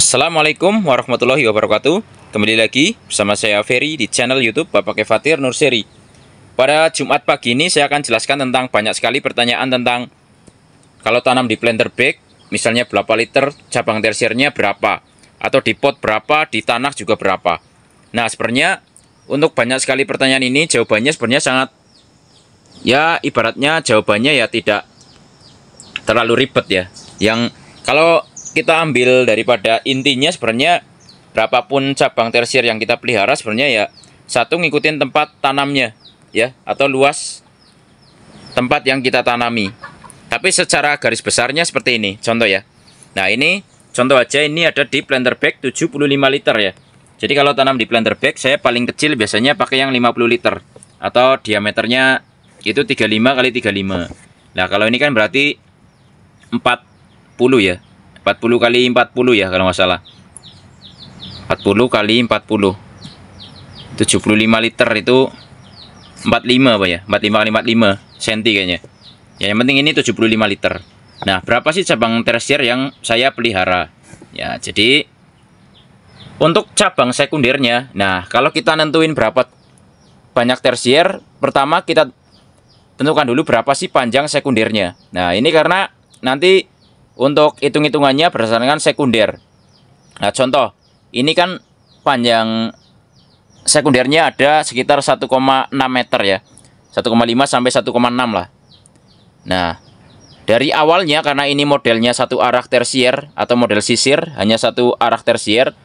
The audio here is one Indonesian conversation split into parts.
Assalamualaikum warahmatullahi wabarakatuh. Kembali lagi bersama saya Ferry di channel YouTube Bapak Kefatir Nurseri. Pada Jumat pagi ini saya akan jelaskan tentang banyak sekali pertanyaan tentang kalau tanam di planter bag, misalnya berapa liter, cabang tersiernya berapa, atau di pot berapa, di tanah juga berapa. Nah, sebenarnya untuk banyak sekali pertanyaan ini jawabannya sebenarnya sangat, ya ibaratnya jawabannya ya tidak terlalu ribet ya. Yang kalau kita ambil daripada intinya sebenarnya berapapun cabang tersier yang kita pelihara sebenarnya ya satu ngikutin tempat tanamnya ya, atau luas tempat yang kita tanami. Tapi secara garis besarnya seperti ini contoh ya. Nah, ini contoh aja, ini ada di planter bag 75 liter ya. Jadi kalau tanam di planter bag saya paling kecil biasanya pakai yang 50 liter atau diameternya itu 35 kali 35. Nah, kalau ini kan berarti 40 ya. 40 kali 40 ya kalau nggak salah. 40 kali 40 75 liter itu 45 apa ya, 45 kali 45 cm kayaknya ya. Yang penting ini 75 liter. Nah, berapa sih cabang tersier yang saya pelihara ya? Jadi untuk cabang sekundernya, nah kalau kita nentuin berapa banyak tersier, pertama kita tentukan dulu berapa sih panjang sekundernya. Nah, ini karena nanti untuk hitung-hitungannya berdasarkan sekunder. Nah, contoh, ini kan panjang sekundernya ada sekitar 1,6 meter ya. 1,5 sampai 1,6 lah. Nah, dari awalnya karena ini modelnya satu arah tersier atau model sisir, hanya satu arah tersier,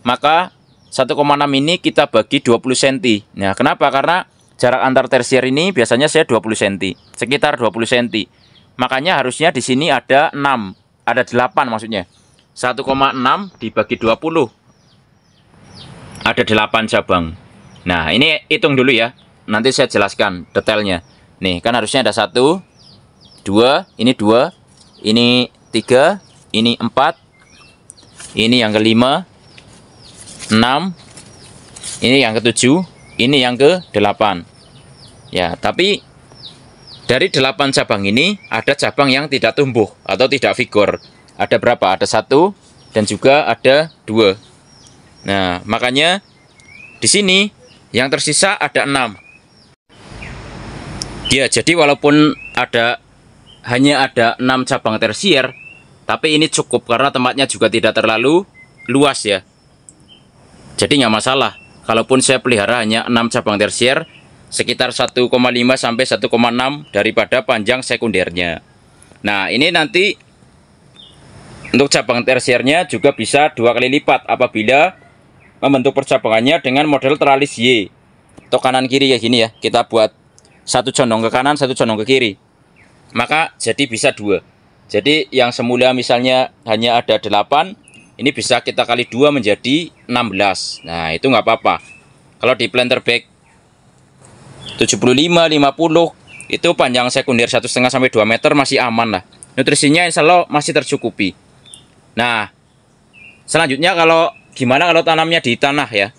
maka 1,6 ini kita bagi 20 cm. Nah, kenapa? Karena jarak antar tersier ini biasanya saya 20 cm, sekitar 20 cm. Makanya harusnya di sini ada 6, ada 8 maksudnya. 1,6 dibagi 20. Ada 8 cabang. Nah, ini hitung dulu ya. Nanti saya jelaskan detailnya. Nih, kan harusnya ada 1, 2, ini 2, ini 3, ini 4, ini yang kelima, 6, ini yang ke-7, ini yang ke-8. Ya, tapi dari 8 cabang ini ada cabang yang tidak tumbuh atau tidak vigor. Ada berapa? Ada 1 dan juga ada 2. Nah, makanya di sini yang tersisa ada 6. Ya, jadi walaupun hanya ada 6 cabang tersier, tapi ini cukup karena tempatnya juga tidak terlalu luas ya. Jadi nggak masalah. Kalaupun saya pelihara hanya 6 cabang tersier, sekitar 1,5 sampai 1,6 daripada panjang sekundernya. Nah, ini nanti untuk cabang tersiernya juga bisa 2 kali lipat apabila membentuk percabangannya dengan model teralis Y atau kanan kiri ya gini ya. Kita buat satu condong ke kanan, satu condong ke kiri. Maka jadi bisa 2. Jadi yang semula misalnya hanya ada 8, ini bisa kita kali 2 menjadi 16. Nah, itu nggak apa-apa. Kalau di planter bag 75, 50 itu panjang sekunder 1,5 sampai 2 meter masih aman lah. Nutrisinya insya Allah masih tercukupi. Nah, selanjutnya gimana kalau tanamnya di tanah ya?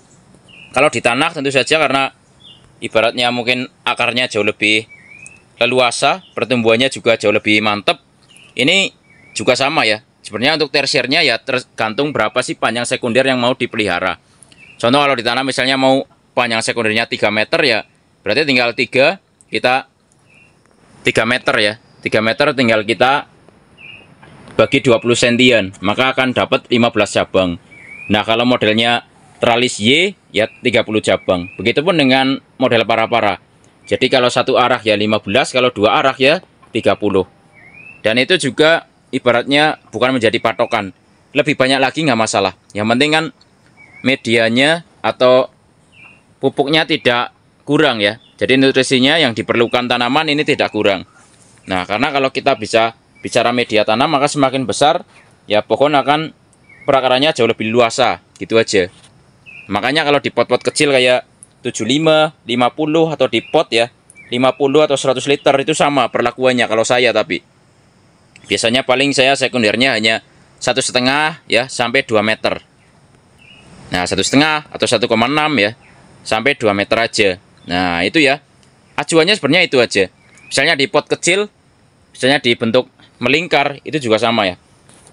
Kalau di tanah tentu saja karena ibaratnya mungkin akarnya jauh lebih leluasa, pertumbuhannya juga jauh lebih mantap. Ini juga sama ya. Sebenarnya untuk tersiernya ya tergantung berapa sih panjang sekunder yang mau dipelihara. Contoh kalau di tanah misalnya mau panjang sekundernya 3 meter ya, berarti tinggal 3 meter ya. 3 meter tinggal kita bagi 20 sentian, maka akan dapat 15 cabang. Nah, kalau modelnya teralis Y ya 30 cabang. Begitupun dengan model para-para. Jadi kalau satu arah ya 15, kalau 2 arah ya 30. Dan itu juga ibaratnya bukan menjadi patokan. Lebih banyak lagi nggak masalah. Yang penting kan medianya atau pupuknya tidak kurang ya. Jadi nutrisinya yang diperlukan tanaman ini tidak kurang. Nah, karena kalau kita bisa bicara media tanam, maka semakin besar ya pohon akan perakarannya jauh lebih luasa, gitu aja. Makanya kalau di pot-pot kecil kayak 75, 50 atau di pot ya 50 atau 100 liter itu sama perlakuannya kalau saya. Tapi biasanya paling saya sekundernya hanya 1,5 ya sampai 2 meter. Nah, 1,5 atau 1,6 ya sampai 2 meter aja. Nah, itu ya. Acuannya sebenarnya itu aja. Misalnya di pot kecil, misalnya di bentuk melingkar, itu juga sama ya.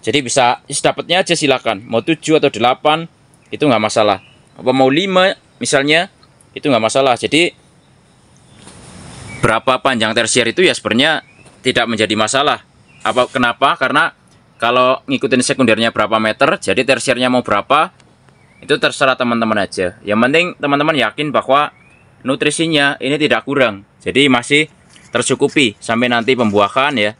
Jadi bisa dapatnya aja silakan. Mau 7 atau 8 itu nggak masalah. Apa mau 5 misalnya itu nggak masalah. Jadi berapa panjang tersier itu ya sebenarnya tidak menjadi masalah. Kenapa? Karena kalau ngikutin sekundernya berapa meter, jadi tersiernya mau berapa, itu terserah teman-teman aja. Yang penting teman-teman yakin bahwa nutrisinya ini tidak kurang. Jadi masih tercukupi sampai nanti pembuahan ya.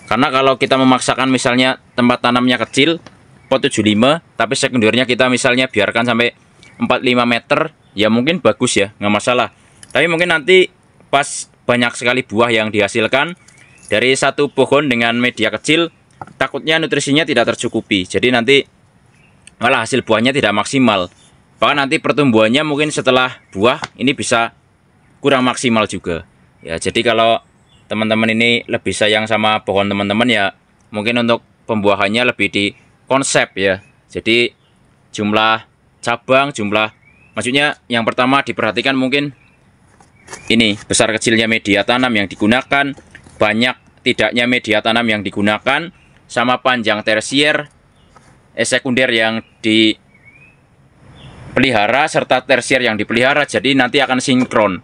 Karena kalau kita memaksakan misalnya tempat tanamnya kecil, pot 75, tapi sekundernya kita misalnya biarkan sampai 45 meter, ya mungkin bagus ya, nggak masalah. Tapi mungkin nanti pas banyak sekali buah yang dihasilkan dari satu pohon dengan media kecil, takutnya nutrisinya tidak tercukupi. Jadi nanti malah hasil buahnya tidak maksimal. Bahkan nanti pertumbuhannya mungkin setelah buah ini bisa kurang maksimal juga. Ya, jadi kalau teman-teman ini lebih sayang sama pohon teman-teman ya, mungkin untuk pembuahannya lebih di konsep ya. Jadi jumlah cabang, maksudnya yang pertama diperhatikan mungkin ini besar kecilnya media tanam yang digunakan, banyak tidaknya media tanam yang digunakan, sama panjang tersier, sekunder yang dipelihara serta tersier yang dipelihara. Jadi nanti akan sinkron.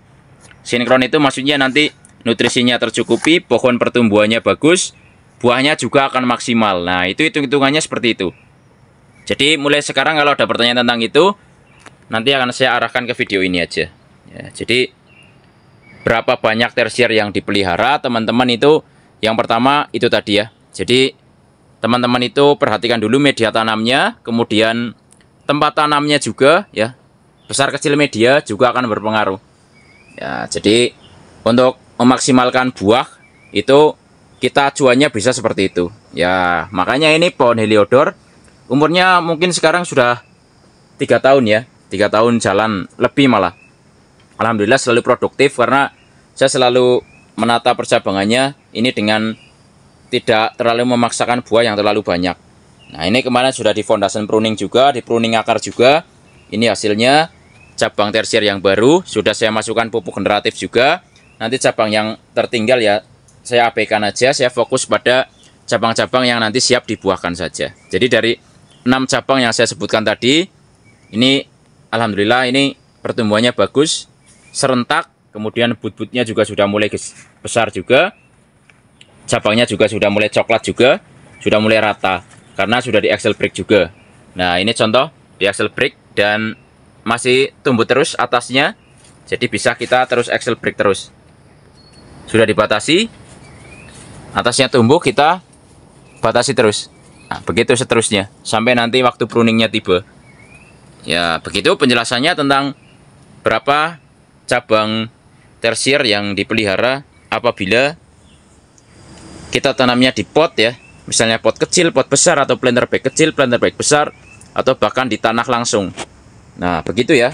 Sinkron itu maksudnya nanti nutrisinya tercukupi, pohon pertumbuhannya bagus, buahnya juga akan maksimal. Nah, itu hitung-hitungannya seperti itu. Jadi mulai sekarang kalau ada pertanyaan tentang itu, nanti akan saya arahkan ke video ini aja. Ya, jadi berapa banyak tersier yang dipelihara, teman-teman itu yang pertama itu tadi ya. Jadi teman-teman itu perhatikan dulu media tanamnya, kemudian tempat tanamnya juga ya. Besar kecil media juga akan berpengaruh. Ya, jadi untuk memaksimalkan buah itu kita acuannya bisa seperti itu. Ya, makanya ini pohon heliodor umurnya mungkin sekarang sudah 3 tahun ya. 3 tahun jalan lebih malah. Alhamdulillah selalu produktif karena saya selalu menata percabangannya ini dengan tidak terlalu memaksakan buah yang terlalu banyak. Nah, ini kemarin sudah di foundation pruning juga, di pruning akar juga. Ini hasilnya cabang tersier yang baru, sudah saya masukkan pupuk generatif juga. Nanti cabang yang tertinggal ya saya abaikan aja, saya fokus pada cabang-cabang yang nanti siap dibuahkan saja. Jadi dari 6 cabang yang saya sebutkan tadi, ini alhamdulillah ini pertumbuhannya bagus, serentak, kemudian but-butnya juga sudah mulai besar juga. Cabangnya juga sudah mulai coklat juga, sudah mulai rata karena sudah di axle break juga. Nah, ini contoh di axle break dan masih tumbuh terus atasnya. Jadi bisa kita terus axle break terus. Sudah dibatasi, atasnya tumbuh, kita batasi terus. Nah, begitu seterusnya sampai nanti waktu pruningnya tiba. Ya, begitu penjelasannya tentang berapa cabang tersier yang dipelihara apabila kita tanamnya di pot ya. Misalnya pot kecil, pot besar, atau planter bag kecil, planter bag besar, atau bahkan di tanah langsung. Nah, begitu ya.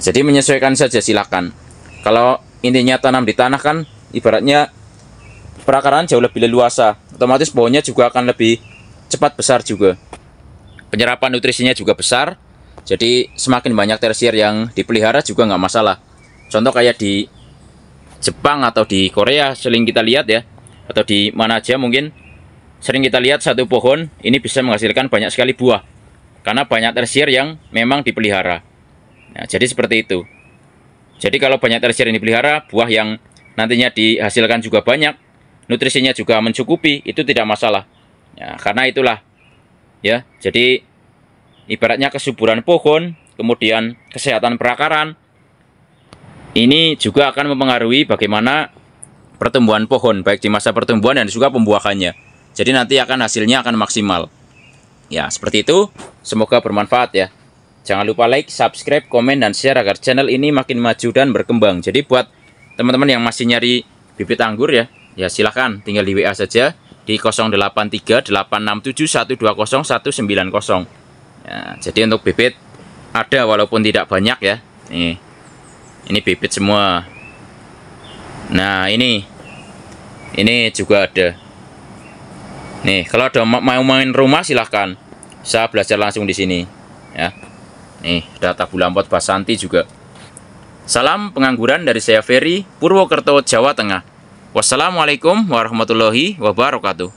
Jadi menyesuaikan saja silakan. Kalau intinya tanam di tanah kan ibaratnya perakaran jauh lebih leluasa, otomatis pohonnya juga akan lebih cepat besar juga. Penyerapan nutrisinya juga besar. Jadi semakin banyak tersier yang dipelihara juga nggak masalah. Contoh kayak di Jepang atau di Korea sering kita lihat ya, atau di mana aja mungkin sering kita lihat satu pohon ini bisa menghasilkan banyak sekali buah karena banyak tersier yang memang dipelihara. Nah, jadi seperti itu. Jadi kalau banyak tersier yang dipelihara, buah yang nantinya dihasilkan juga banyak, nutrisinya juga mencukupi, itu tidak masalah. Ya, karena itulah ya. Jadi ibaratnya kesuburan pohon, kemudian kesehatan perakaran, ini juga akan mempengaruhi bagaimana pertumbuhan pohon, baik di masa pertumbuhan dan juga pembuahannya. Jadi nanti hasilnya akan maksimal. Ya, seperti itu. Semoga bermanfaat ya. Jangan lupa like, subscribe, komen, dan share agar channel ini makin maju dan berkembang. Jadi buat teman-teman yang masih nyari bibit anggur ya, silahkan tinggal di WA saja di 083867120190. Ya, jadi untuk bibit ada walaupun tidak banyak ya. Ini bibit semua. Nah, ini juga ada. Nih, kalau ada mau main rumah silahkan. Saya belajar langsung di sini ya. Nih, ada tabula pot Basanti juga. Salam pengangguran dari saya Ferry, Purwokerto, Jawa Tengah. Wassalamualaikum warahmatullahi wabarakatuh.